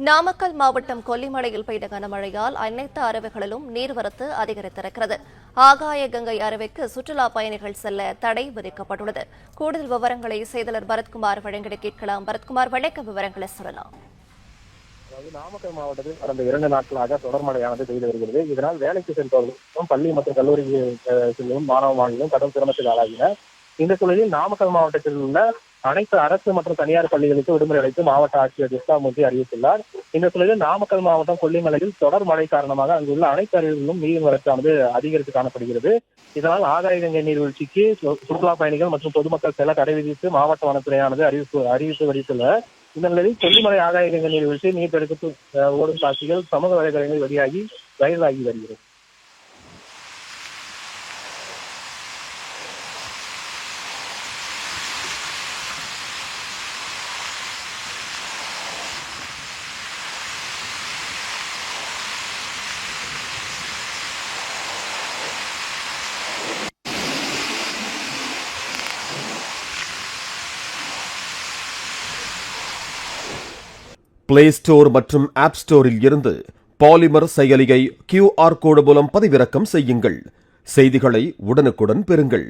நாமக்கல் மாவட்டம் கொல்லிமலையில் பெய்த கனமழையால் அனைத்து அருவிகளிலும் நீர்வரத்து அதிகரித்திருக்கிறது. ஆகாய கங்கை அருவிக்கு சுற்றுலா பயணிகள் செல்ல தடை விதிக்கப்பட்டுள்ளது. கூடுதல் விவரங்களை செய்தியாளர் பரத்குமார் வழங்கிட கேட்கலாம். பரத்குமார், வணக்க விவரங்களை சொல்லலாம். நாமக்கல் மாவட்டத்தில் கடந்த 2 நாட்களாக தொடர் மழையானது பெய்து வருகிறது. இதனால் வேலைக்கு சென்றவர்களும் பள்ளி மற்றும் கல்லூரிக்கு செல்லும் மாணவ மாணவிகளும் கடும் சிரமத்துக்கு ஆளாகினர். இந்த சூழலில் நாமக்கல் மாவட்டத்தில் உள்ள அனைத்து அரசு மற்றும் தனியார் பள்ளிகளுக்கு விடுமுறை அளித்து மாவட்ட ஆட்சியர் கிருஷ்ணமூர்த்தி அறிவித்துள்ளார். இந்த சூழலில் நாமக்கல் மாவட்டம் கொல்லிமலையில் தொடர் மழை காரணமாக அங்குள்ள அனைத்து அருவிகளிலும் நீர் வரத்தானது அதிகரித்து காணப்படுகிறது. இதனால் ஆகாய கங்கை நீர்வீழ்ச்சிக்கு சுற்றுலா பயணிகள் மற்றும் பொதுமக்கள் செல்ல தடை விதித்து மாவட்ட வனத்துறையானது அறிவிப்பு வெளியிட்டுள்ளது. இந்த நிலையில் கொல்லிமலை ஆகாய கங்கை நீர்வீழ்ச்சி நீர்த்தடுப்பு ஓடும் காட்சிகள் சமூக வலைதளங்களில் வெளியாகி வைரலாகி வருகிறது. பிளே ஸ்டோர் மற்றும் ஆப் ஸ்டோரில் இருந்து பாலிமர் செயலியை QR கோடு மூலம் பதிவிறக்கம் செய்யுங்கள். செய்திகளை உடனுக்குடன் பெறுங்கள்.